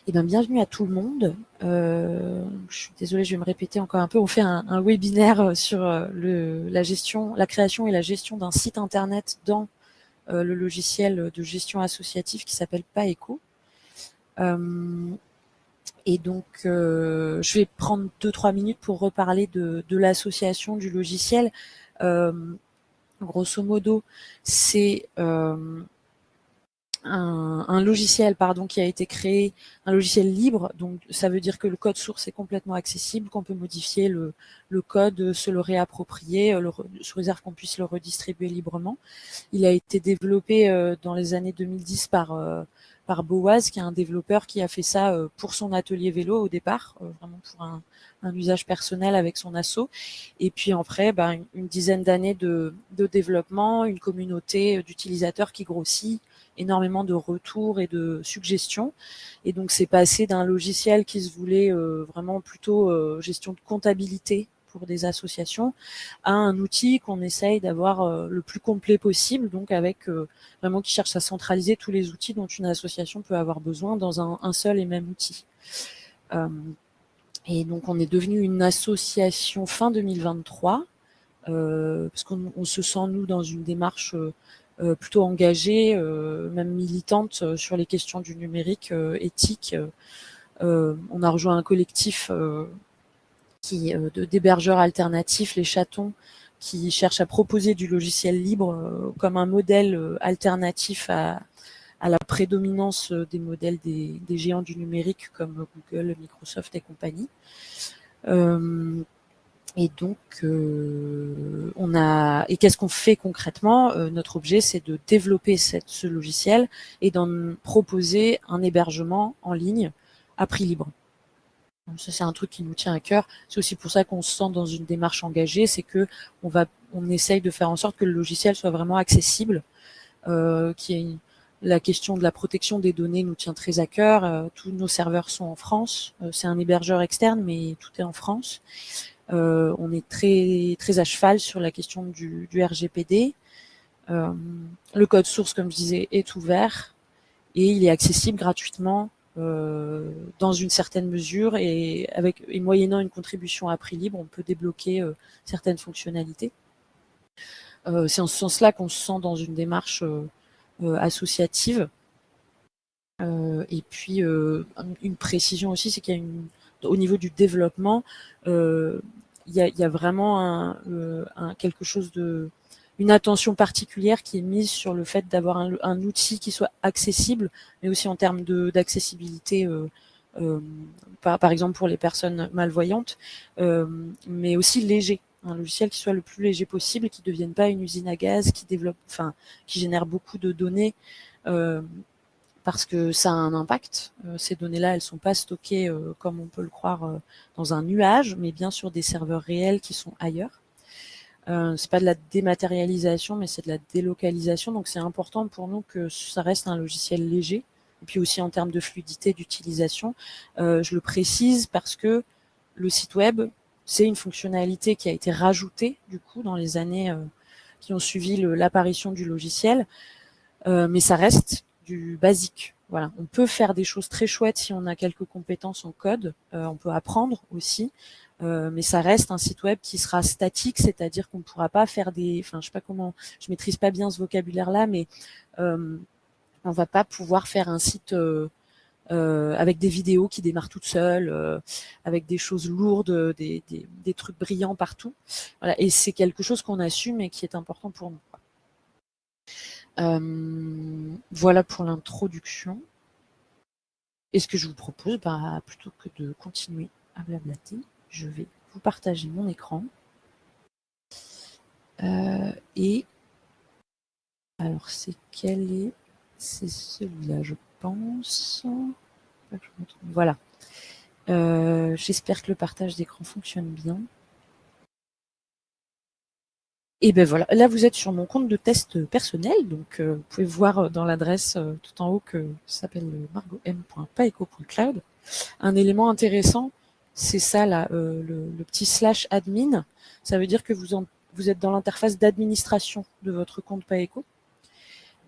Eh bien, bienvenue à tout le monde. Je suis désolée, je vais me répéter encore un peu. On fait un webinaire sur la création et la gestion d'un site internet dans le logiciel de gestion associative qui s'appelle Paeco. Et donc, je vais prendre 2-3 minutes pour reparler de l'association du logiciel. Grosso modo, c'est un logiciel qui a été créé, un logiciel libre, donc ça veut dire que le code source est complètement accessible, qu'on peut modifier le code, se le réapproprier, sous réserve qu'on puisse le redistribuer librement. Il a été développé dans les années 2010 par Boaz, qui est un développeur qui a fait ça pour son atelier vélo au départ, vraiment pour un usage personnel avec son asso. Et puis après, une dizaine d'années de développement, une communauté d'utilisateurs qui grossit, énormément de retours et de suggestions. Et donc, c'est passé d'un logiciel qui se voulait vraiment plutôt gestion de comptabilité pour des associations à un outil qu'on essaye d'avoir le plus complet possible, donc avec vraiment qui cherche à centraliser tous les outils dont une association peut avoir besoin dans un seul et même outil. Et donc, on est devenu une association fin 2023, parce qu'on se sent, nous, dans une démarche plutôt engagée, même militante sur les questions du numérique, éthique. On a rejoint un collectif d'hébergeurs alternatifs, les chatons, qui cherchent à proposer du logiciel libre comme un modèle alternatif à la prédominance des modèles des géants du numérique comme Google, Microsoft et compagnie. Et donc, et qu'est-ce qu'on fait concrètement? Notre objet, c'est de développer ce logiciel et d'en proposer un hébergement en ligne à prix libre. Donc ça, c'est un truc qui nous tient à cœur. C'est aussi pour ça qu'on se sent dans une démarche engagée, c'est que on essaye de faire en sorte que le logiciel soit vraiment accessible, la question de la protection des données nous tient très à cœur. Tous nos serveurs sont en France. C'est un hébergeur externe, mais tout est en France. On est très très à cheval sur la question du RGPD. Le code source, comme je disais, est ouvert et il est accessible gratuitement dans une certaine mesure et moyennant une contribution à prix libre, on peut débloquer certaines fonctionnalités. C'est en ce sens-là qu'on se sent dans une démarche associative. Et puis une précision aussi, c'est qu'il y a au niveau du développement, il y a vraiment quelque chose une attention particulière qui est mise sur le fait d'avoir un outil qui soit accessible, mais aussi en termes d'accessibilité, par exemple pour les personnes malvoyantes, mais aussi léger. Un logiciel qui soit le plus léger possible et qui ne devienne pas une usine à gaz, qui génère beaucoup de données, parce que ça a un impact. Ces données-là, elles sont pas stockées comme on peut le croire dans un nuage, mais bien sur des serveurs réels qui sont ailleurs. C'est pas de la dématérialisation, mais c'est de la délocalisation. Donc c'est important pour nous que ça reste un logiciel léger. Et puis aussi en termes de fluidité d'utilisation, je le précise parce que le site web, c'est une fonctionnalité qui a été rajoutée du coup dans les années qui ont suivi l'apparition du logiciel, mais ça reste du basique. Voilà, on peut faire des choses très chouettes si on a quelques compétences en code. On peut apprendre aussi, mais ça reste un site web qui sera statique, c'est-à-dire qu'on ne pourra pas faire je sais pas comment, je maîtrise pas bien ce vocabulaire-là, mais on va pas pouvoir faire un site avec des vidéos qui démarrent toutes seules, avec des choses lourdes, des trucs brillants partout. Voilà, et c'est quelque chose qu'on assume et qui est important pour nous. Voilà pour l'introduction. Et ce que je vous propose, plutôt que de continuer à blablater, je vais vous partager mon écran. Et alors, c'est celui-là, je pense. Voilà. J'espère que le partage d'écran fonctionne bien. Et ben voilà, là vous êtes sur mon compte de test personnel, donc vous pouvez voir dans l'adresse tout en haut que ça s'appelle margotm.paeco.cloud. Un élément intéressant, c'est ça là, le petit /admin. Ça veut dire que vous êtes dans l'interface d'administration de votre compte Paeco.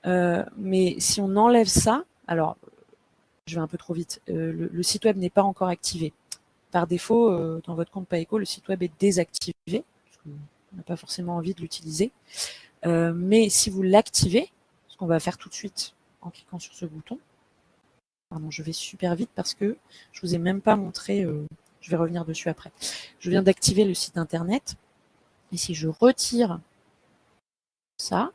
Mais si on enlève ça, alors je vais un peu trop vite. Le site web n'est pas encore activé. Par défaut, dans votre compte Paeco, le site web est désactivé, parce qu'on n'a pas forcément envie de l'utiliser. Mais si vous l'activez, ce qu'on va faire tout de suite en cliquant sur ce bouton, pardon, je vais super vite parce que je vous ai même pas montré, je vais revenir dessus après. Je viens d'activer le site internet, et si je retire ça,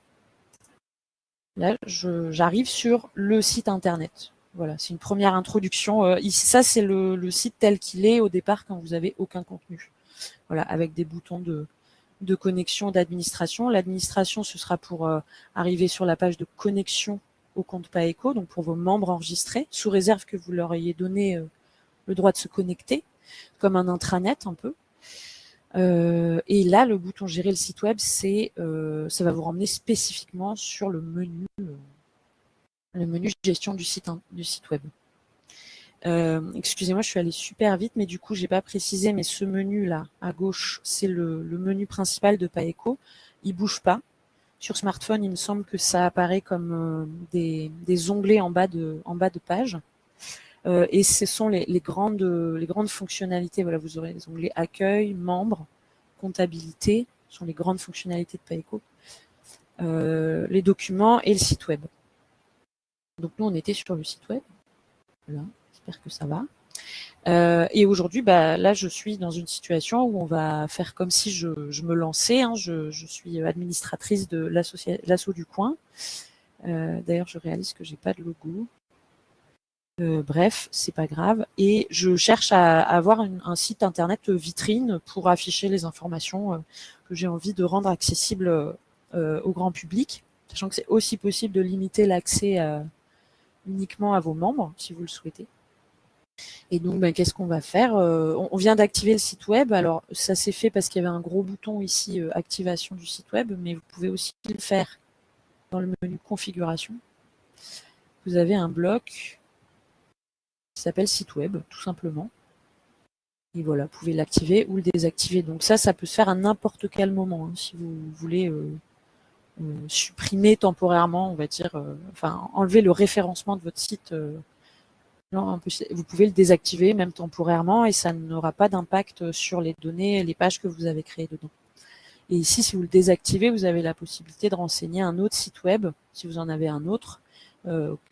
là, j'arrive sur le site internet. Voilà, c'est une première introduction. Ici, ça, c'est le site tel qu'il est au départ quand vous avez aucun contenu. Voilà, avec des boutons de connexion, d'administration. L'administration, ce sera pour arriver sur la page de connexion au compte Paeco, donc pour vos membres enregistrés, sous réserve que vous leur ayez donné le droit de se connecter, comme un intranet un peu. Et là, le bouton gérer le site web, ça va vous ramener spécifiquement sur le menu gestion du site web. Excusez-moi, je suis allée super vite, mais du coup, j'ai pas précisé, mais ce menu-là, à gauche, c'est le menu principal de Paeco. Il bouge pas. Sur smartphone, il me semble que ça apparaît comme des onglets en bas de page. Et ce sont les grandes fonctionnalités. Voilà, vous aurez les onglets accueil, membres, comptabilité, ce sont les grandes fonctionnalités de Paeco. Les documents et le site web. Donc nous, on était sur le site web. Voilà, j'espère que ça va. Et aujourd'hui, là, je suis dans une situation où on va faire comme si je me lançais. Hein. Je suis administratrice de l'asso du coin. D'ailleurs, je réalise que j'ai pas de logo. Bref, c'est pas grave. Et je cherche à avoir un site internet vitrine pour afficher les informations que j'ai envie de rendre accessibles au grand public, sachant que c'est aussi possible de limiter l'accès uniquement à vos membres, si vous le souhaitez. Et donc, qu'est-ce qu'on va faire? On vient d'activer le site web. Alors, ça s'est fait parce qu'il y avait un gros bouton ici, activation du site web, mais vous pouvez aussi le faire dans le menu configuration. Vous avez un bloc qui s'appelle site web, tout simplement. Et voilà, vous pouvez l'activer ou le désactiver. Donc ça peut se faire à n'importe quel moment, hein, si vous voulez supprimer temporairement, on va dire, enfin enlever le référencement de votre site. Vous pouvez le désactiver même temporairement et ça n'aura pas d'impact sur les données et les pages que vous avez créées dedans. Et ici, si vous le désactivez, vous avez la possibilité de renseigner un autre site web, si vous en avez un autre.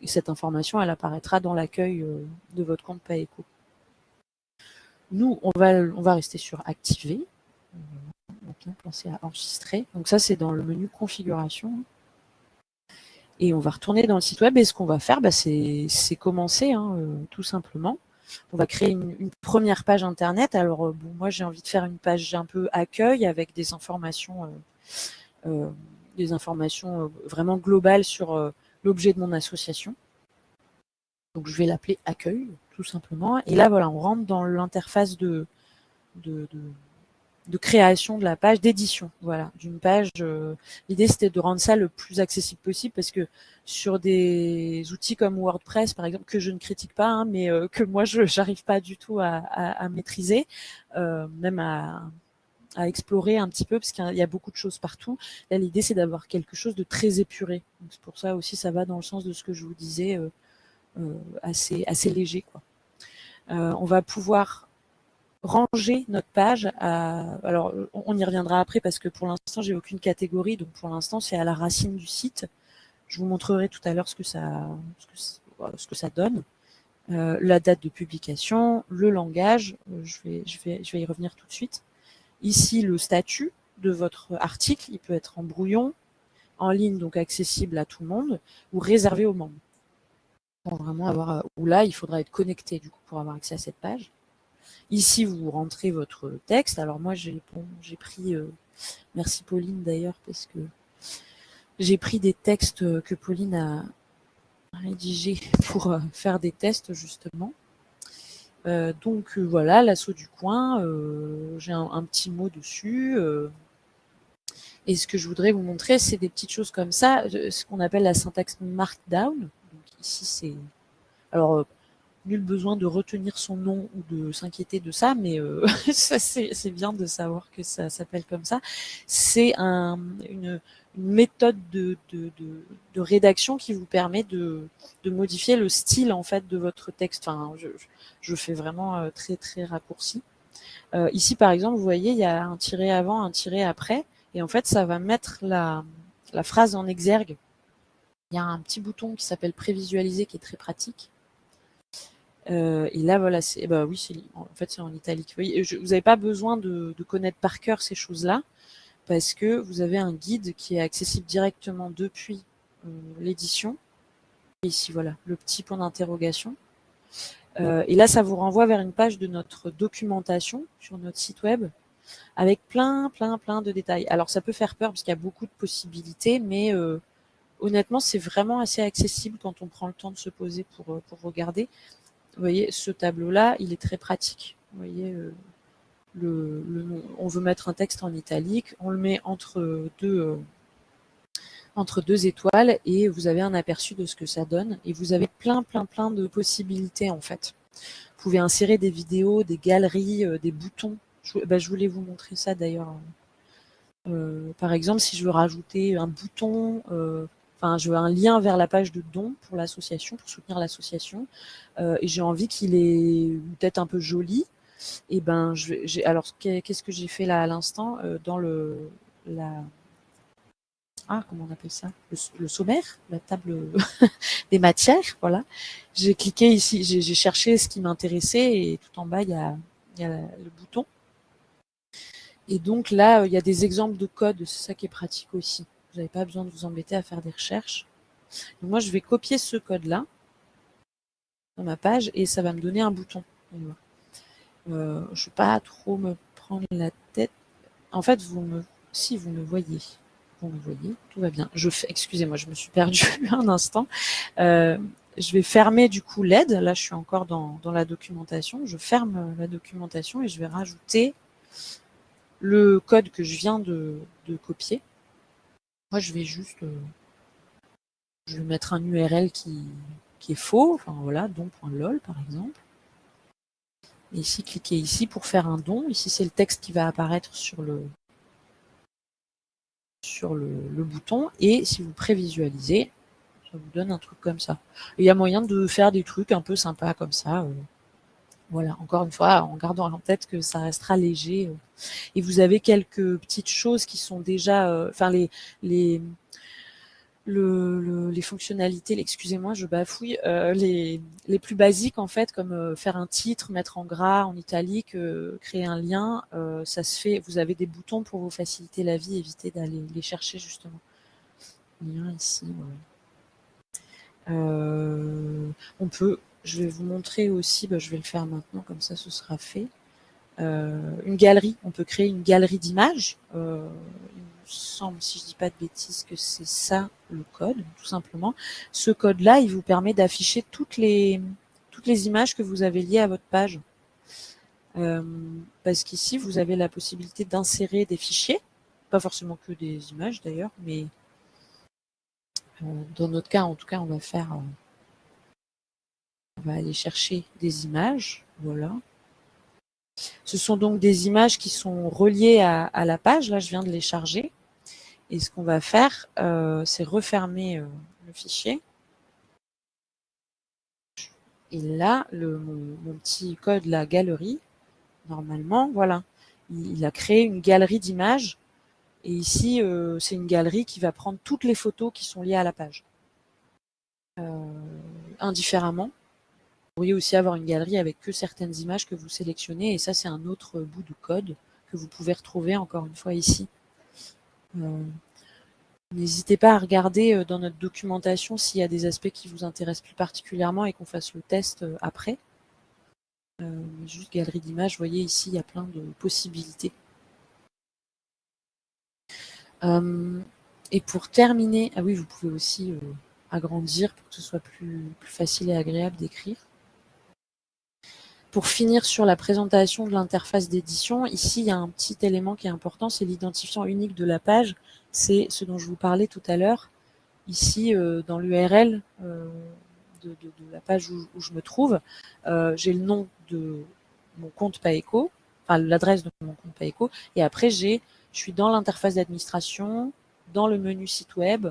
Et cette information, elle apparaîtra dans l'accueil de votre compte Paeco. Nous, on va rester sur activer. On va bien penser à enregistrer. Donc ça, c'est dans le menu configuration. Et on va retourner dans le site web et ce qu'on va faire, c'est commencer, hein, tout simplement. On va créer une première page internet. Alors moi j'ai envie de faire une page un peu accueil avec des informations vraiment globales sur l'objet de mon association. Donc je vais l'appeler accueil, tout simplement. Et là voilà, on rentre dans l'interface de création de la page, d'édition, voilà, d'une page. L'idée c'était de rendre ça le plus accessible possible parce que sur des outils comme WordPress par exemple, que je ne critique pas, hein, mais que moi j'arrive pas du tout à maîtriser, même à explorer un petit peu parce qu'il y a beaucoup de choses partout. Là l'idée c'est d'avoir quelque chose de très épuré. Donc c'est pour ça aussi ça va dans le sens de ce que je vous disais, assez léger quoi. On va pouvoir ranger notre page alors on y reviendra après parce que pour l'instant j'ai aucune catégorie, donc pour l'instant c'est à la racine du site. Je vous montrerai tout à l'heure ce que ça donne. La date de publication, le langage, je vais y revenir tout de suite. Ici le statut de votre article, il peut être en brouillon, en ligne, donc accessible à tout le monde, ou réservé aux membres. Pour vraiment avoir, ou là il faudra être connecté du coup pour avoir accès à cette page. Ici, vous rentrez votre texte. Alors moi, j'ai pris, merci Pauline d'ailleurs, parce que j'ai pris des textes que Pauline a rédigés pour faire des tests justement. Donc voilà, l'asso du coin, j'ai un petit mot dessus. Et ce que je voudrais vous montrer, c'est des petites choses comme ça, ce qu'on appelle la syntaxe Markdown. Donc ici, c'est... Alors, nul besoin de retenir son nom ou de s'inquiéter de ça, mais ça c'est bien de savoir que ça s'appelle comme ça. C'est une méthode de rédaction qui vous permet de modifier le style en fait de votre texte. Enfin, je fais vraiment très très raccourci. Ici par exemple, vous voyez, il y a un tiret avant, un tiret après, et en fait ça va mettre la phrase en exergue. Il y a un petit bouton qui s'appelle prévisualiser qui est très pratique. Et là, voilà, bah oui, en fait, c'est en italique. Vous n'avez pas besoin de connaître par cœur ces choses-là, parce que vous avez un guide qui est accessible directement depuis l'édition. Ici, voilà, le petit point d'interrogation. Et là, ça vous renvoie vers une page de notre documentation sur notre site web, avec plein de détails. Alors, ça peut faire peur, parce qu'il y a beaucoup de possibilités, mais honnêtement, c'est vraiment assez accessible quand on prend le temps de se poser pour regarder. Vous voyez, ce tableau-là, il est très pratique. Vous voyez, on veut mettre un texte en italique, on le met entre deux étoiles et vous avez un aperçu de ce que ça donne. Et vous avez plein de possibilités en fait. Vous pouvez insérer des vidéos, des galeries, des boutons. Je voulais vous montrer ça d'ailleurs. Par exemple, si je veux rajouter un bouton, je veux un lien vers la page de don pour l'association, pour soutenir l'association, et j'ai envie qu'il est peut-être un peu joli, et ben alors qu'est-ce que j'ai fait là à l'instant dans comment on appelle ça, le sommaire, la table des matières, voilà. J'ai cliqué ici, j'ai cherché ce qui m'intéressait et tout en bas il y a le bouton. Et donc là, il y a des exemples de codes, c'est ça qui est pratique aussi. Vous n'avez pas besoin de vous embêter à faire des recherches. Donc moi, je vais copier ce code-là dans ma page et ça va me donner un bouton. Je ne vais pas trop me prendre la tête. En fait, si vous me voyez, tout va bien. Excusez-moi, je me suis perdue un instant. Je vais fermer du coup l'aide. Là, je suis encore dans la documentation. Je ferme la documentation et je vais rajouter le code que je viens de copier. Moi, je vais juste je vais mettre un URL qui est faux, enfin voilà, don.lol par exemple. Et ici, cliquez ici pour faire un don. Ici, c'est le texte qui va apparaître sur le bouton. Et si vous prévisualisez, ça vous donne un truc comme ça. Il y a moyen de faire des trucs un peu sympas comme ça. Voilà, encore une fois, en gardant en tête que ça restera léger. Et vous avez quelques petites choses qui sont déjà, les fonctionnalités, excusez-moi, je bafouille, les plus basiques en fait, comme faire un titre, mettre en gras, en italique, créer un lien, ça se fait. Vous avez des boutons pour vous faciliter la vie, éviter d'aller les chercher justement. Lien ici, voilà. Je vais vous montrer aussi, je vais le faire maintenant, comme ça ce sera fait. Une galerie, on peut créer une galerie d'images. Il me semble, si je dis pas de bêtises, que c'est ça le code, tout simplement. Ce code-là, il vous permet d'afficher toutes les images que vous avez liées à votre page. Parce qu'ici, vous avez la possibilité d'insérer des fichiers, pas forcément que des images d'ailleurs, mais dans notre cas, en tout cas, on va aller chercher des images, voilà. Ce sont donc des images qui sont reliées à la page. Là, je viens de les charger. Et ce qu'on va faire, c'est refermer le fichier. Et là, mon petit code, la galerie, normalement, voilà, il a créé une galerie d'images. Et ici, c'est une galerie qui va prendre toutes les photos qui sont liées à la page. Indifféremment. Vous pourriez aussi avoir une galerie avec que certaines images que vous sélectionnez. Et ça, c'est un autre bout de code que vous pouvez retrouver encore une fois ici. N'hésitez pas à regarder dans notre documentation s'il y a des aspects qui vous intéressent plus particulièrement et qu'on fasse le test après. Juste galerie d'images, vous voyez ici, il y a plein de possibilités. Et pour terminer, ah oui, vous pouvez aussi agrandir pour que ce soit plus facile et agréable d'écrire. Pour finir sur la présentation de l'interface d'édition, ici, il y a un petit élément qui est important, c'est l'identifiant unique de la page. C'est ce dont je vous parlais tout à l'heure. Ici, dans l'URL de la page où je me trouve, j'ai le nom de mon compte Paeco, enfin l'adresse de mon compte Paeco, et après je suis dans l'interface d'administration, dans le menu site web,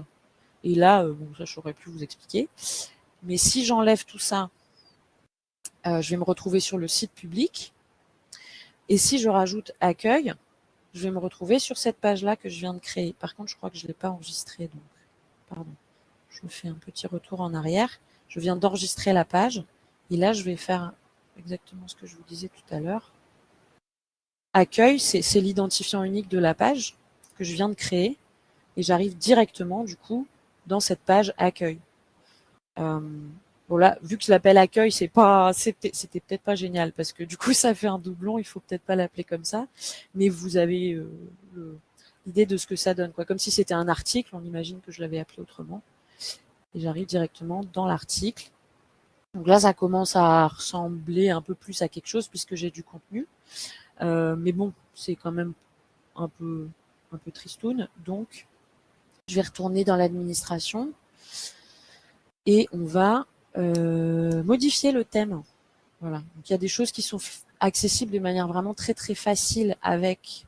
et là, bon, ça j'aurais pu vous expliquer. Mais si j'enlève tout ça, je vais me retrouver sur le site public. Et si je rajoute accueil, je vais me retrouver sur cette page-là que je viens de créer. Par contre, je crois que je ne l'ai pas enregistrée, donc pardon. Je me fais un petit retour en arrière. Je viens d'enregistrer la page. Et là, je vais faire exactement ce que je vous disais tout à l'heure. Accueil, c'est l'identifiant unique de la page que je viens de créer. Et j'arrive directement, du coup, dans cette page accueil. Bon là, vu que je l'appelle accueil, c'était peut-être pas génial parce que du coup ça fait un doublon, il faut peut-être pas l'appeler comme ça, mais vous avez l'idée de ce que ça donne, quoi. Comme si c'était un article, on imagine que je l'avais appelé autrement. Et j'arrive directement dans l'article. Donc là, ça commence à ressembler un peu plus à quelque chose puisque j'ai du contenu, mais bon, c'est quand même un peu tristoun. Donc, je vais retourner dans l'administration et on va modifier le thème. Voilà. Donc il y a des choses qui sont accessibles de manière vraiment très très facile avec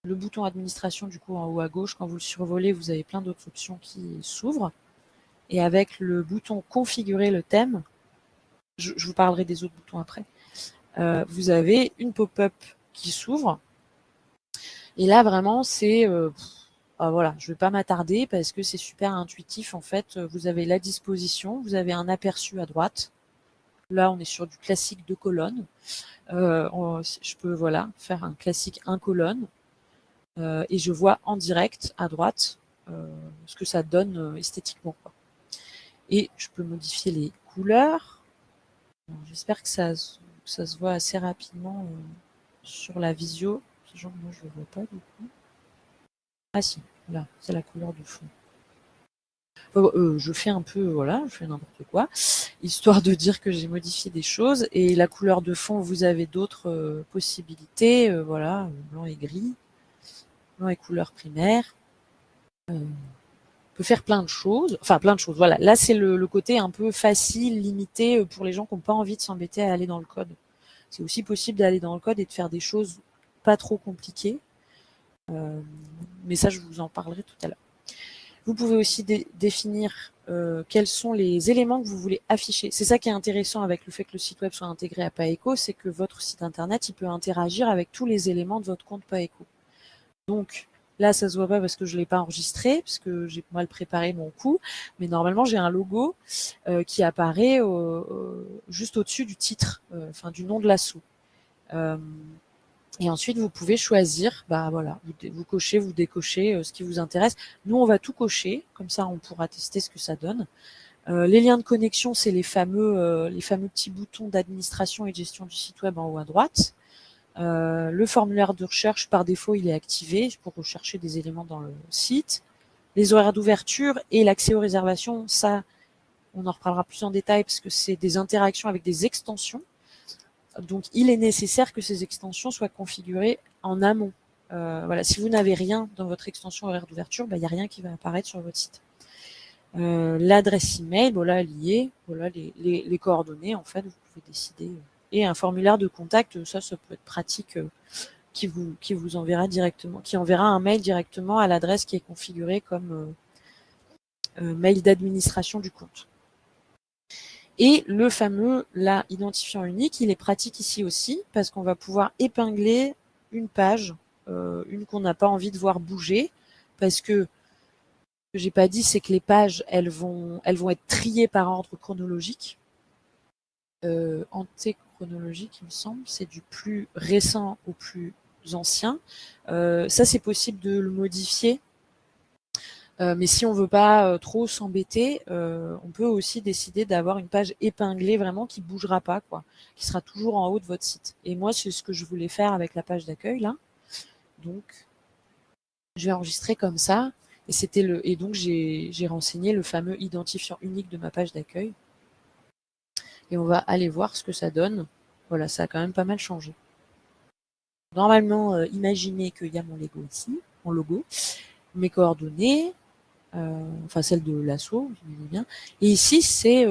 le bouton administration du coup en haut à gauche. Quand vous le survolez, vous avez plein d'autres options qui s'ouvrent. Et avec le bouton configurer le thème, je vous parlerai des autres boutons après, vous avez une pop-up qui s'ouvre. Et là vraiment c'est voilà, je ne vais pas m'attarder parce que c'est super intuitif. En fait, vous avez la disposition, vous avez un aperçu à droite. Là, on est sur du classique 2 colonnes. Je peux voilà faire un classique 1 colonne et je vois en direct à droite ce que ça donne esthétiquement, quoi. Et je peux modifier les couleurs. J'espère que ça se voit assez rapidement sur la visio. Sachant que moi je le vois pas du coup. Ah si, là, c'est la couleur de fond. Je fais un peu, voilà, je fais n'importe quoi, histoire de dire que j'ai modifié des choses. Et la couleur de fond, vous avez d'autres possibilités, voilà, blanc et gris, blanc et couleur primaire. On peut faire plein de choses, voilà. Là, c'est le côté un peu facile, limité pour les gens qui n'ont pas envie de s'embêter à aller dans le code. C'est aussi possible d'aller dans le code et de faire des choses pas trop compliquées. Mais ça, je vous en parlerai tout à l'heure. Vous pouvez aussi définir quels sont les éléments que vous voulez afficher. C'est ça qui est intéressant avec le fait que le site web soit intégré à Paeco, c'est que votre site internet, il peut interagir avec tous les éléments de votre compte Paeco. Donc là, ça se voit pas parce que je l'ai pas enregistré, parce que j'ai mal préparé mon coup, mais normalement j'ai un logo qui apparaît juste au-dessus du titre, enfin du nom de l'assaut. Et ensuite, vous pouvez choisir, bah voilà, vous cochez, vous décochez ce qui vous intéresse. Nous, on va tout cocher, comme ça, on pourra tester ce que ça donne. Les liens de connexion, c'est les fameux petits boutons d'administration et de gestion du site web en haut à droite. Le formulaire de recherche, par défaut, il est activé pour rechercher des éléments dans le site. Les horaires d'ouverture et l'accès aux réservations, ça, on en reparlera plus en détail parce que c'est des interactions avec des extensions. Donc, il est nécessaire que ces extensions soient configurées en amont. Voilà, si vous n'avez rien dans votre extension horaire d'ouverture, il n'y a rien qui va apparaître sur votre site. L'adresse email, voilà, liée, voilà les coordonnées, en fait, vous pouvez décider. Et un formulaire de contact, ça peut être pratique, qui vous enverra directement, qui enverra un mail directement à l'adresse qui est configurée comme mail d'administration du compte. Et le fameux identifiant unique, il est pratique ici aussi parce qu'on va pouvoir épingler une page, une qu'on n'a pas envie de voir bouger, parce que ce que j'ai pas dit, c'est que les pages, elles vont être triées par ordre chronologique, antéchronologique, il me semble, c'est du plus récent au plus ancien. Ça, c'est possible de le modifier. Mais si on veut pas trop s'embêter, on peut aussi décider d'avoir une page épinglée vraiment qui bougera pas, quoi, qui sera toujours en haut de votre site. Et moi, c'est ce que je voulais faire avec la page d'accueil là. Donc, je vais enregistrer comme ça. Et donc j'ai renseigné le fameux identifiant unique de ma page d'accueil. Et on va aller voir ce que ça donne. Voilà, ça a quand même pas mal changé. Normalement, imaginez qu'il y a mon logo ici, mes coordonnées. enfin celle de l'assaut, bien. Et ici, c'est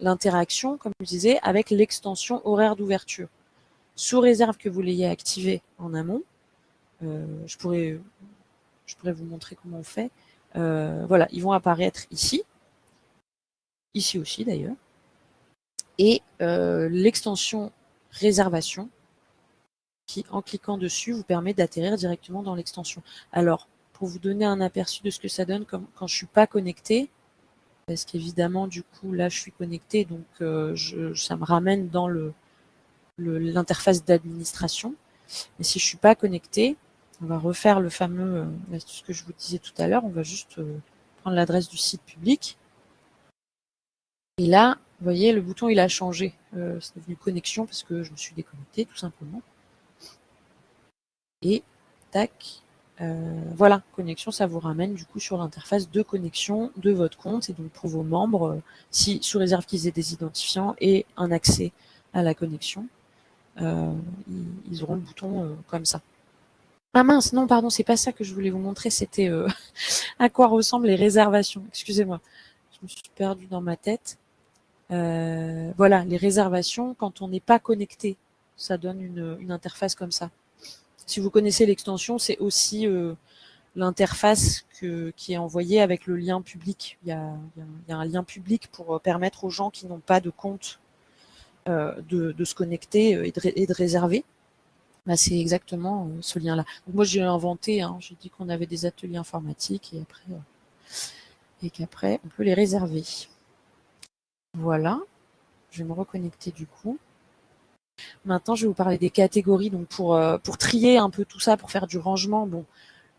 l'interaction, comme je disais, avec l'extension horaire d'ouverture. Sous réserve que vous l'ayez activée en amont, je pourrais vous montrer comment on fait. Voilà, ils vont apparaître ici aussi d'ailleurs. Et l'extension réservation, qui, en cliquant dessus, vous permet d'atterrir directement dans l'extension. Alors, pour vous donner un aperçu de ce que ça donne quand je suis pas connectée, parce qu'évidemment, du coup, là, je suis connectée, donc ça me ramène dans l'interface d'administration. Mais si je suis pas connectée, on va refaire le fameux, ce que je vous disais tout à l'heure, on va juste prendre l'adresse du site public. Et là, vous voyez, le bouton, il a changé. C'est devenu connexion parce que je me suis déconnectée, tout simplement. Et tac, voilà, connexion, ça vous ramène du coup sur l'interface de connexion de votre compte. Et donc pour vos membres, si sous réserve qu'ils aient des identifiants et un accès à la connexion, ils auront le bouton comme ça. Ah mince, non, pardon, c'est pas ça que je voulais vous montrer, c'était à quoi ressemblent les réservations. Excusez-moi, je me suis perdue dans ma tête. Voilà, les réservations, quand on n'est pas connecté, ça donne une interface comme ça. Si vous connaissez l'extension, c'est aussi l'interface qui est envoyée avec le lien public. Il y a un lien public pour permettre aux gens qui n'ont pas de compte de se connecter et de réserver. Bah, c'est exactement ce lien-là. Donc moi, j'ai inventé, j'ai dit qu'on avait des ateliers informatiques et qu'après, on peut les réserver. Voilà, je vais me reconnecter du coup. Maintenant, je vais vous parler des catégories, donc pour trier un peu tout ça, pour faire du rangement. Bon,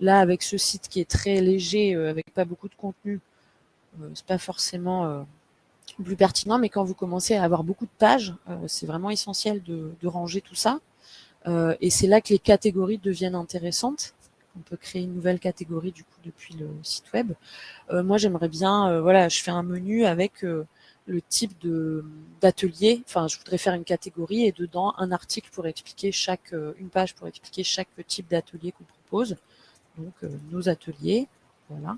là, avec ce site qui est très léger, avec pas beaucoup de contenu, c'est pas forcément plus pertinent, mais quand vous commencez à avoir beaucoup de pages, c'est vraiment essentiel de ranger tout ça. Et c'est là que les catégories deviennent intéressantes. On peut créer une nouvelle catégorie du coup depuis le site web. Moi, j'aimerais bien, voilà, je fais un menu avec le type d'atelier. Enfin, je voudrais faire une catégorie et dedans un article pour expliquer une page pour expliquer chaque type d'atelier qu'on propose. Donc nos ateliers, voilà.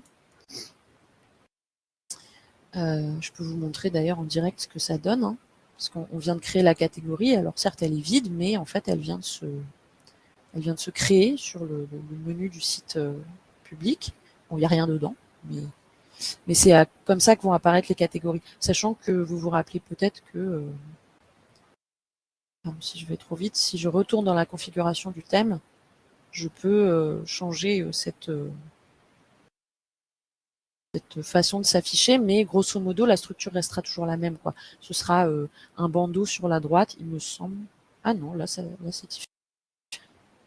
Je peux vous montrer d'ailleurs en direct ce que ça donne, hein, parce qu'on vient de créer la catégorie. Alors certes, elle est vide, mais en fait, elle vient de se créer sur le menu du site public. Bon, il n'y a rien dedans, mais c'est comme ça que vont apparaître les catégories. Sachant que vous vous rappelez peut-être que, pardon, si je vais trop vite, si je retourne dans la configuration du thème, je peux changer cette façon de s'afficher, mais grosso modo, la structure restera toujours la même, quoi. Ce sera un bandeau sur la droite, il me semble. Ah non, là, c'est différent.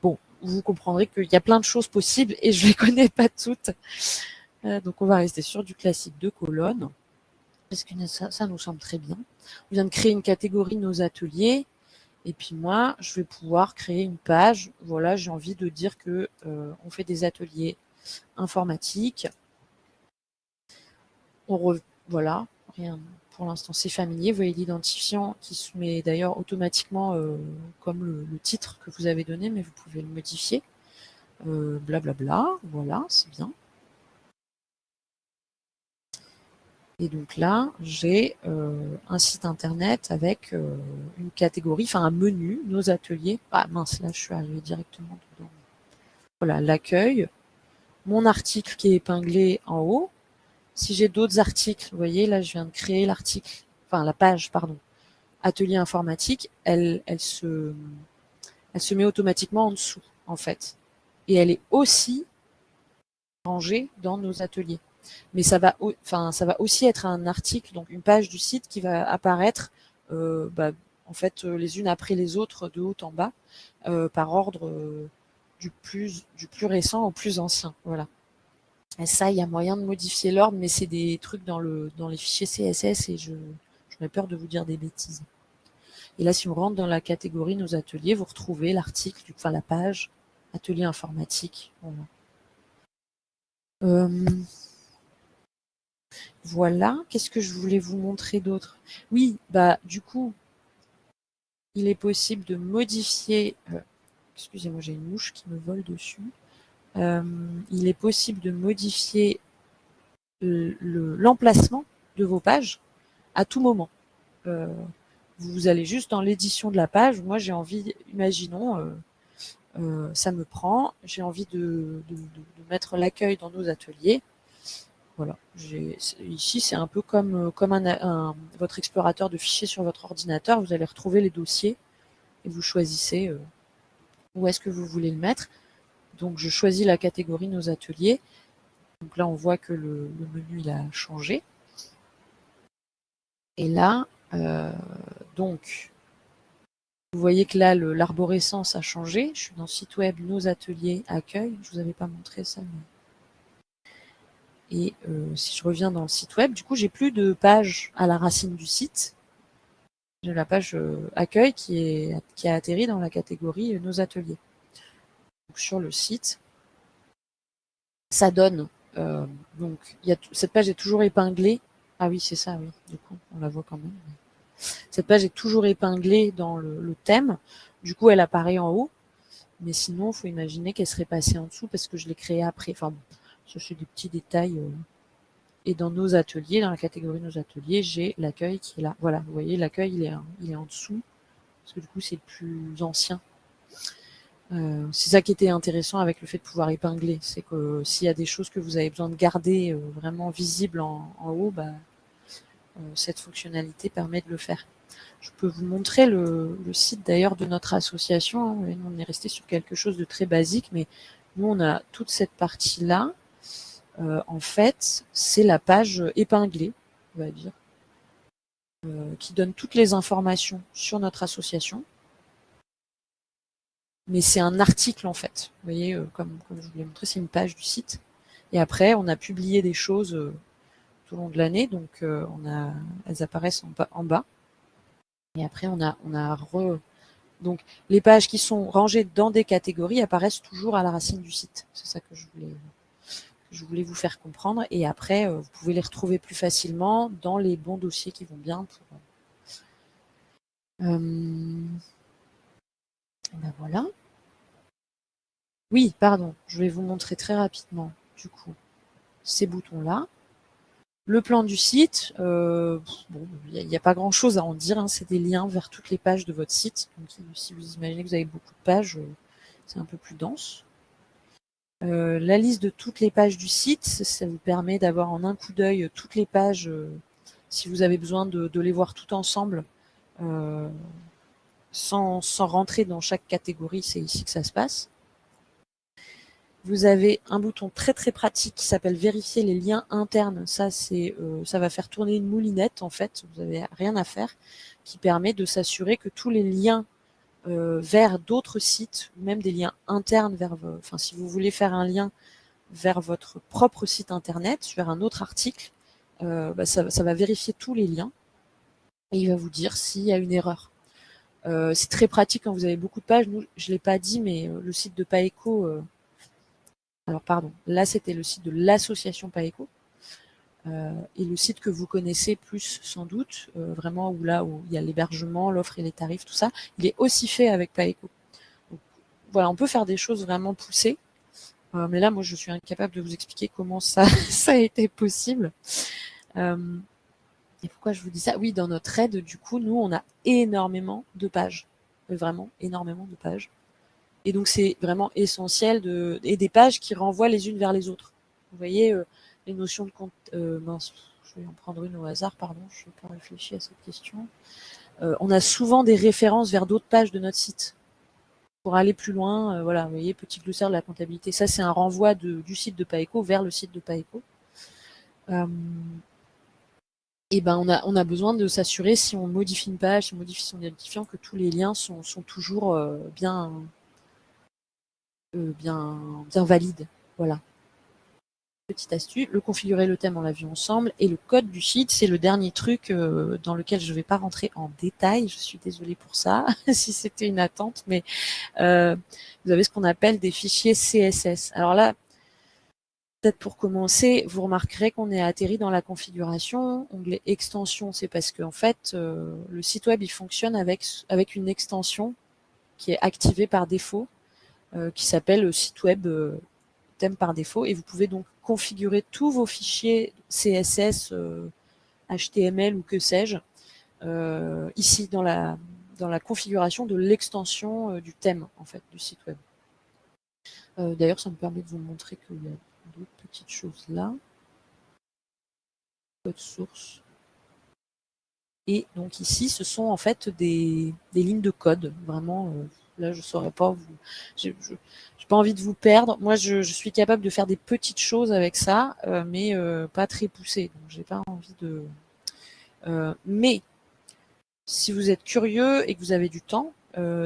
Bon, vous comprendrez qu'il y a plein de choses possibles et je les connais pas toutes. Donc, on va rester sur du classique de colonne, parce que ça nous semble très bien. On vient de créer une catégorie nos ateliers. Et puis moi, je vais pouvoir créer une page. Voilà, j'ai envie de dire que on fait des ateliers informatiques. Voilà, rien pour l'instant, c'est familier. Vous voyez l'identifiant qui se met d'ailleurs automatiquement comme le titre que vous avez donné, mais vous pouvez le modifier. Blablabla, voilà, c'est bien. Et donc là, j'ai un site internet avec une catégorie, enfin un menu, nos ateliers. Ah mince, là je suis arrivée directement dedans. Voilà, l'accueil, mon article qui est épinglé en haut. Si j'ai d'autres articles, vous voyez, là je viens de créer l'article, enfin la page, pardon, atelier informatique, elle se met automatiquement en dessous, en fait. Et elle est aussi rangée dans nos ateliers. Mais ça va aussi être un article, donc une page du site qui va apparaître, en fait, les unes après les autres, de haut en bas, par ordre du plus récent au plus ancien. Voilà. Et ça, il y a moyen de modifier l'ordre, mais c'est des trucs dans les fichiers CSS et j'aurais peur de vous dire des bêtises. Et là, si on rentre dans la catégorie nos ateliers, vous retrouvez l'article, enfin la page atelier informatique. Voilà. Voilà. Qu'est-ce que je voulais vous montrer d'autre? Oui, du coup, il est possible de modifier. Excusez-moi, j'ai une mouche qui me vole dessus. il est possible de modifier l'emplacement de vos pages à tout moment. Vous allez juste dans l'édition de la page. Moi, j'ai envie, imaginons, ça me prend, j'ai envie de mettre l'accueil dans nos ateliers. Voilà. Ici, c'est un peu comme votre explorateur de fichiers sur votre ordinateur. Vous allez retrouver les dossiers et vous choisissez où est-ce que vous voulez le mettre. Donc, je choisis la catégorie nos ateliers. Donc là, on voit que le menu il a changé. Et là, donc, vous voyez que là, l'arborescence a changé. Je suis dans le site web Nos ateliers accueil. Je vous avais pas montré ça. Et si je reviens dans le site web, du coup, j'ai plus de page à la racine du site. J'ai la page accueil qui a atterri dans la catégorie Nos ateliers. Donc, sur le site, ça donne. Donc, cette page est toujours épinglée. Ah oui, c'est ça, oui. Du coup, on la voit quand même. Cette page est toujours épinglée dans le thème. Du coup, elle apparaît en haut. Mais sinon, il faut imaginer qu'elle serait passée en dessous parce que je l'ai créée après. Enfin bon, ça c'est des petits détails. Et dans nos ateliers, dans la catégorie nos ateliers, j'ai l'accueil qui est là. Voilà, vous voyez, l'accueil, il est en dessous. Parce que du coup, c'est le plus ancien. C'est ça qui était intéressant avec le fait de pouvoir épingler. C'est que s'il y a des choses que vous avez besoin de garder vraiment visibles en haut, bah, cette fonctionnalité permet de le faire. Je peux vous montrer le site d'ailleurs de notre association. Nous, on est resté sur quelque chose de très basique, mais nous, on a toute cette partie-là. En fait, c'est la page épinglée, on va dire, qui donne toutes les informations sur notre association. Mais c'est un article en fait. Vous voyez, comme je vous l'ai montré, c'est une page du site. Et après, on a publié des choses tout au long de l'année, donc elles apparaissent en bas. Et après, donc les pages qui sont rangées dans des catégories apparaissent toujours à la racine du site. C'est ça que je voulais vous faire comprendre. Et après, vous pouvez les retrouver plus facilement dans les bons dossiers qui vont bien. Ben voilà. Oui, pardon, je vais vous montrer très rapidement, du coup, ces boutons-là. Le plan du site, bon, il n'y a pas grand-chose à en dire, hein, c'est des liens vers toutes les pages de votre site. Donc, si vous imaginez que vous avez beaucoup de pages, c'est un peu plus dense. La liste de toutes les pages du site, ça vous permet d'avoir en un coup d'œil toutes les pages, si vous avez besoin de les voir toutes ensemble, sans rentrer dans chaque catégorie, c'est ici que ça se passe. Vous avez un bouton très très pratique qui s'appelle vérifier les liens internes. Ça, ça va faire tourner une moulinette en fait. Vous n'avez rien à faire, qui permet de s'assurer que tous les liens vers d'autres sites, ou même des liens internes enfin si vous voulez faire un lien vers votre propre site internet, vers un autre article, ça va vérifier tous les liens et il va vous dire s'il y a une erreur. C'est très pratique quand vous avez beaucoup de pages. Nous, je l'ai pas dit, mais le site de Paeco. Alors pardon, là c'était le site de l'association Paeco. Et le site que vous connaissez plus sans doute, vraiment où il y a l'hébergement, l'offre et les tarifs, tout ça, il est aussi fait avec Paeco. Donc, voilà, on peut faire des choses vraiment poussées, mais là moi je suis incapable de vous expliquer comment ça a été possible. Et pourquoi je vous dis ça? Oui, dans notre aide, du coup, nous on a énormément de pages, vraiment énormément de pages. Et donc c'est vraiment essentiel et des pages qui renvoient les unes vers les autres. Vous voyez les notions de compte. Mince, je vais en prendre une au hasard, pardon, je n'ai pas réfléchi à cette question. On a souvent des références vers d'autres pages de notre site. Pour aller plus loin, voilà, vous voyez, petit glossaire de la comptabilité. Ça, c'est un renvoi du site de Paeco vers le site de Paeco. Et ben on a besoin de s'assurer si on modifie une page, si on modifie son identifiant, que tous les liens sont toujours bien valide. Voilà. Petite astuce, le configurer le thème, on l'a vu ensemble, et le code du site, c'est le dernier truc dans lequel je ne vais pas rentrer en détail. Je suis désolée pour ça, si c'était une attente, mais vous avez ce qu'on appelle des fichiers CSS. Alors là, peut-être pour commencer, vous remarquerez qu'on est atterri dans la configuration, onglet extension, c'est parce que en fait, le site web il fonctionne avec une extension qui est activée par défaut, qui s'appelle site web thème par défaut, et vous pouvez donc configurer tous vos fichiers CSS, HTML ou que sais-je, ici dans la configuration de l'extension du thème en fait du site web. D'ailleurs, ça me permet de vous montrer qu'il y a d'autres petites choses là. Code source. Et donc ici, ce sont en fait des lignes de code. Vraiment, là, je saurais pas vous. J'ai pas envie de vous perdre. Moi, je suis capable de faire des petites choses avec ça, mais pas très poussées. Donc, j'ai pas envie de. Mais si vous êtes curieux et que vous avez du temps,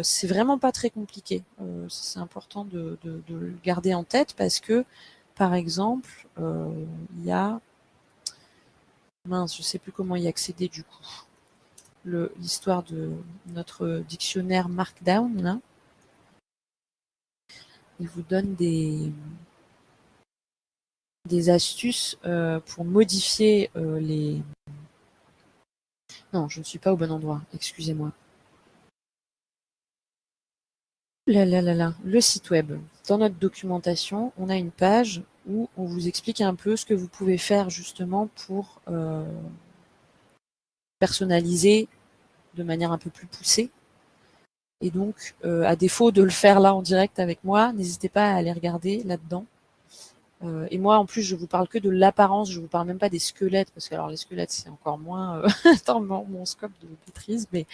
c'est vraiment pas très compliqué. C'est important de le garder en tête parce que, par exemple, il y a mince, je sais plus comment y accéder du coup. L'histoire de notre dictionnaire Markdown, là. Il vous donne des astuces pour modifier les... Non, je ne suis pas au bon endroit, excusez-moi. Le site web. Dans notre documentation, on a une page où on vous explique un peu ce que vous pouvez faire justement pour personnaliser de manière un peu plus poussée. Et donc, à défaut de le faire là en direct avec moi, n'hésitez pas à aller regarder là-dedans. Et moi, en plus, je vous parle que de l'apparence, je vous parle même pas des squelettes, parce que alors les squelettes, c'est encore moins dans mon scope de maîtrise, mais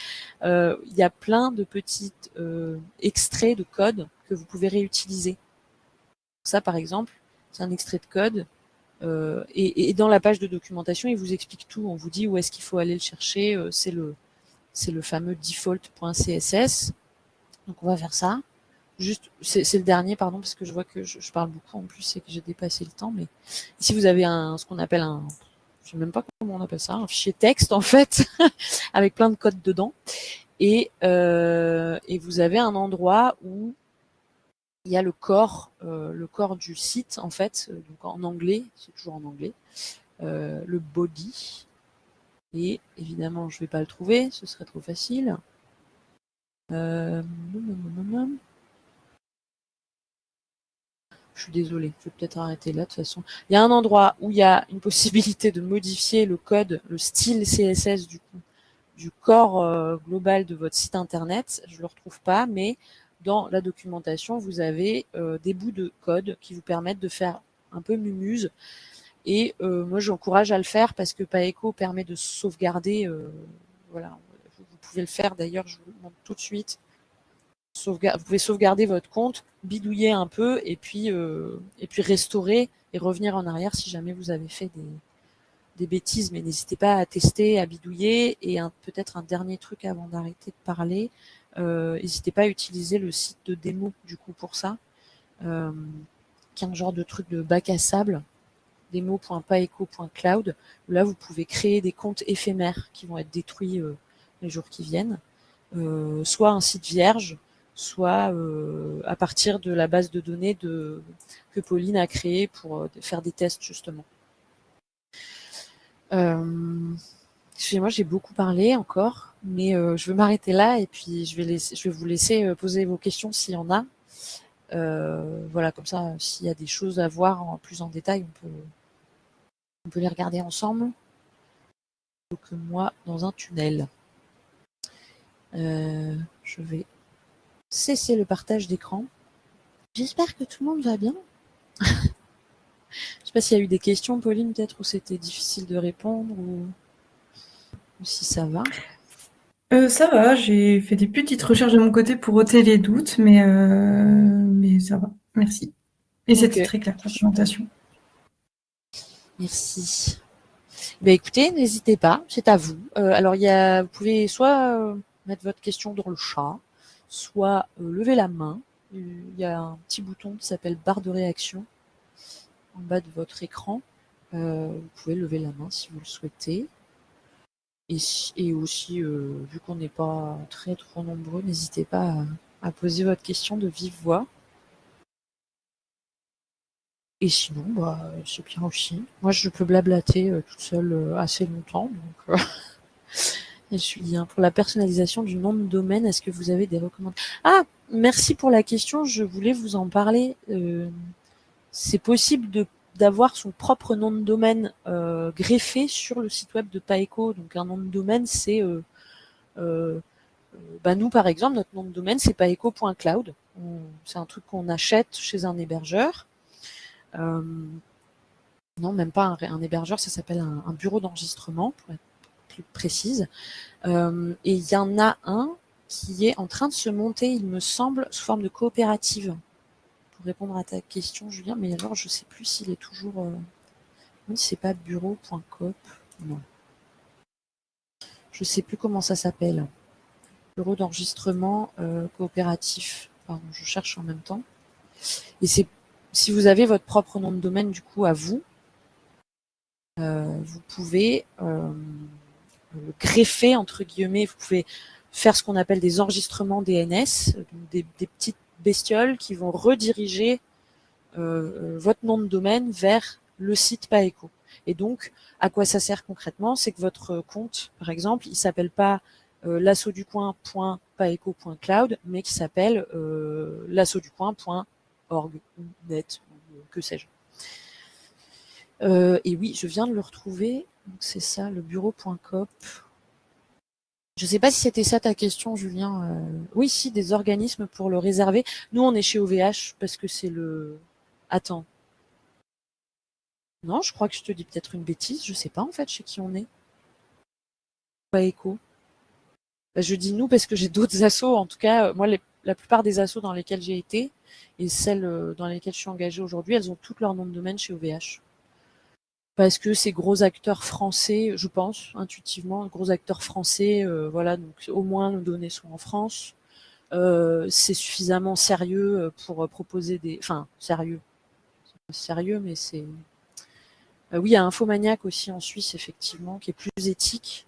il y a plein de petits extraits de code que vous pouvez réutiliser. Ça, par exemple, c'est un extrait de code. Et dans la page de documentation, il vous explique tout. On vous dit où est-ce qu'il faut aller le chercher. C'est le fameux default.css. Donc on va faire ça. Juste, c'est le dernier, pardon, parce que je vois que je parle beaucoup en plus et que j'ai dépassé le temps. Mais ici, vous avez ce qu'on appelle je sais même pas comment on appelle ça, un fichier texte en fait, avec plein de codes dedans. Et vous avez un endroit où il y a le corps du site en fait, donc en anglais, c'est toujours en anglais, le body. Et évidemment, je vais pas le trouver, ce serait trop facile. Je suis désolée, je vais peut-être arrêter là de toute façon. Il y a un endroit où il y a une possibilité de modifier le code, le style CSS du corps global de votre site internet. Je le retrouve pas, mais dans la documentation, vous avez des bouts de code qui vous permettent de faire un peu mumuse. Et moi, j'encourage à le faire parce que Paeco permet de sauvegarder. Voilà, vous pouvez le faire. D'ailleurs, je vous le montre tout de suite. Vous pouvez sauvegarder votre compte, bidouiller un peu et puis restaurer et revenir en arrière si jamais vous avez fait des bêtises. Mais n'hésitez pas à tester, à bidouiller. Et peut-être un dernier truc avant d'arrêter de parler, n'hésitez pas à utiliser le site de démo du coup pour ça, qui est un genre de truc de bac à sable, demo.paeco.cloud, où là vous pouvez créer des comptes éphémères qui vont être détruits les jours qui viennent, soit un site vierge, soit à partir de la base de données que Pauline a créée pour faire des tests justement. Excusez-moi, j'ai beaucoup parlé encore, mais je vais m'arrêter là et puis je vais vous laisser poser vos questions s'il y en a. Voilà, comme ça, s'il y a des choses à voir plus en détail, on peut les regarder ensemble. Donc moi, dans un tunnel. Je vais cesser le partage d'écran. J'espère que tout le monde va bien. Je sais pas s'il y a eu des questions, Pauline, peut-être, où c'était difficile de répondre, ou si ça va. Ça va, j'ai fait des petites recherches de mon côté pour ôter les doutes, mais ça va, merci. Et c'était très clair, la présentation. Merci. Ben écoutez, n'hésitez pas, c'est à vous. Alors vous pouvez soit mettre votre question dans le chat, soit lever la main. Il y a un petit bouton qui s'appelle barre de réaction en bas de votre écran. Vous pouvez lever la main si vous le souhaitez. Et aussi, vu qu'on n'est pas très trop nombreux, n'hésitez pas à poser votre question de vive voix. Et sinon, c'est bien aussi. Moi, je peux blablater toute seule assez longtemps. Donc, et Julien, pour la personnalisation du nom de domaine, est-ce que vous avez des recommandations? Ah, merci pour la question. Je voulais vous en parler. c'est possible d'avoir son propre nom de domaine greffé sur le site web de Paeco. Donc un nom de domaine, c'est nous par exemple, notre nom de domaine c'est paeco.cloud. C'est un truc qu'on achète chez un hébergeur. Non, même pas un hébergeur, ça s'appelle un bureau d'enregistrement, pour être plus précise. Et il y en a un qui est en train de se monter, il me semble, sous forme de coopérative. Pour répondre à ta question, Julien, mais alors je sais plus s'il est toujours... Oui, c'est pas bureau.coop, non. Je sais plus comment ça s'appelle. Bureau d'enregistrement coopératif. Pardon, je cherche en même temps. Et c'est si vous avez votre propre nom de domaine du coup à vous, vous pouvez le greffer entre guillemets. Vous pouvez faire ce qu'on appelle des enregistrements DNS, donc des petites bestioles qui vont rediriger votre nom de domaine vers le site Paeco. Et donc, à quoi ça sert concrètement? C'est que votre compte, par exemple, il s'appelle pas l'assautducoin.paeco.cloud, mais qui s'appelle l'assautducoin.org, net, que sais-je. Et oui, je viens de le retrouver. Donc c'est ça, le bureau.coop. Je sais pas si c'était ça ta question, Julien. Oui, si, des organismes pour le réserver. Nous, on est chez OVH parce que c'est le... Attends. Non, je crois que je te dis peut-être une bêtise. Je sais pas en fait chez qui on est. Paeco. Je dis nous parce que j'ai d'autres assos. En tout cas, moi, la plupart des assos dans lesquels j'ai été et celles dans lesquelles je suis engagée aujourd'hui, elles ont toutes leur nom de domaine chez OVH. Parce que ces gros acteurs français, je pense, intuitivement, gros acteurs français, voilà, donc au moins nos données sont en France. C'est suffisamment sérieux pour proposer des... Enfin, sérieux. C'est pas sérieux, mais c'est... oui, il y a Infomaniac aussi en Suisse, effectivement, qui est plus éthique.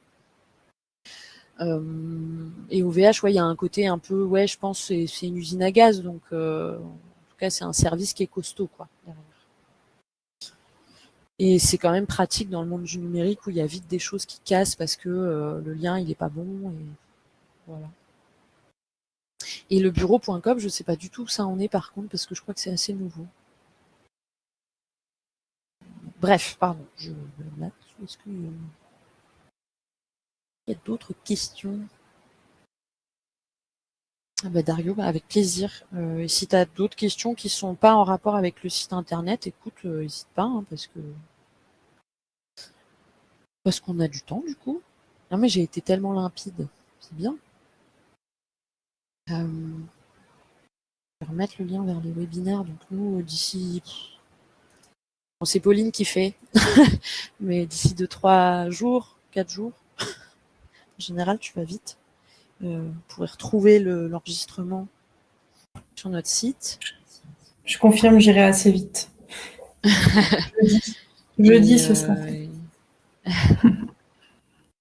Et au VH, ouais, il y a un côté un peu, ouais, je pense, c'est une usine à gaz, donc en tout cas, c'est un service qui est costaud, quoi. Derrière. Et c'est quand même pratique dans le monde du numérique où il y a vite des choses qui cassent parce que le lien il est pas bon et voilà. Et le bureau.com, je sais pas du tout où ça en est par contre parce que je crois que c'est assez nouveau. Bref, pardon, est-ce qu'il y a d'autres questions? Ah bah Dario, bah avec plaisir. Et si tu as d'autres questions qui sont pas en rapport avec le site internet, écoute, n'hésite pas hein, parce qu'on a du temps du coup. Non mais j'ai été tellement limpide, c'est bien. Je vais remettre le lien vers les webinaires. Donc nous, d'ici... Bon, c'est Pauline qui fait, mais d'ici 2-3 jours, 4 jours, en général, tu vas vite. Vous pourrez retrouver l'enregistrement sur notre site. Je confirme, j'irai assez vite. Jeudi, ce sera fait.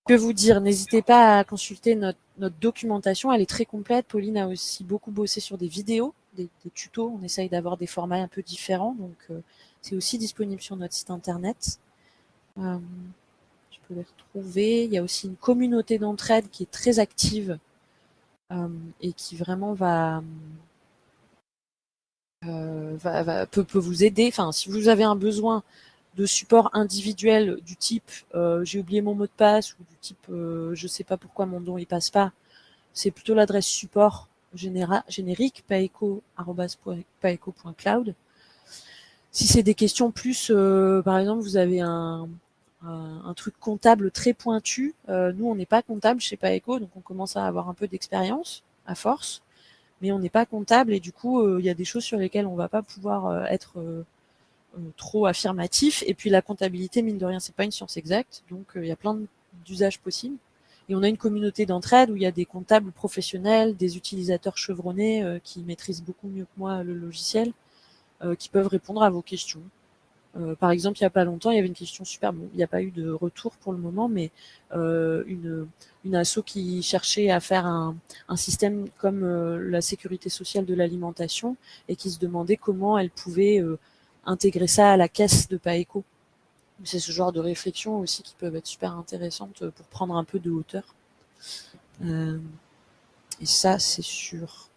Que vous dire, n'hésitez pas à consulter notre documentation, elle est très complète. Pauline a aussi beaucoup bossé sur des vidéos, des tutos. On essaye d'avoir des formats un peu différents, donc c'est aussi disponible sur notre site internet. Je peux les retrouver. Il y a aussi une communauté d'entraide qui est très active et qui vraiment peut vous aider. Enfin, si vous avez un besoin de support individuel du type j'ai oublié mon mot de passe ou du type je sais pas pourquoi mon don il passe pas, c'est plutôt l'adresse support générique paeco@paeco.cloud. Si c'est des questions plus, par exemple, vous avez un truc comptable très pointu. Nous, on n'est pas comptable chez Paeco, donc on commence à avoir un peu d'expérience à force, mais on n'est pas comptable et du coup, il y a des choses sur lesquelles on va pas pouvoir être trop affirmatif. Et puis la comptabilité, mine de rien, c'est pas une science exacte, donc il y a plein d'usages possibles. Et on a une communauté d'entraide où il y a des comptables professionnels, des utilisateurs chevronnés qui maîtrisent beaucoup mieux que moi le logiciel, qui peuvent répondre à vos questions. Par exemple, il n'y a pas longtemps, il y avait une question super. Bon, il n'y a pas eu de retour pour le moment, mais une asso qui cherchait à faire un système comme la sécurité sociale de l'alimentation et qui se demandait comment elle pouvait intégrer ça à la caisse de Paeco. C'est ce genre de réflexions aussi qui peuvent être super intéressantes pour prendre un peu de hauteur. Et ça, c'est sûr.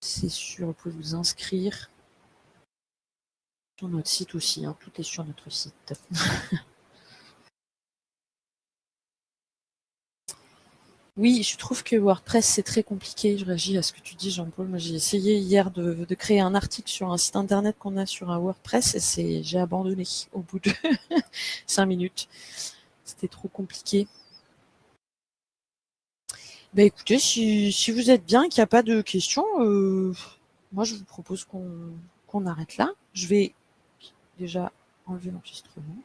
C'est sûr, vous pouvez vous inscrire. Sur notre site aussi, hein, tout est sur notre site. Oui, je trouve que WordPress, c'est très compliqué. Je réagis à ce que tu dis, Jean-Paul. Moi, j'ai essayé hier de créer un article sur un site internet qu'on a sur un WordPress et j'ai abandonné au bout de 5 minutes. C'était trop compliqué. Bah écoutez, si vous êtes bien, qu'il n'y a pas de questions, moi je vous propose qu'on arrête là. Je vais déjà enlever l'enregistrement.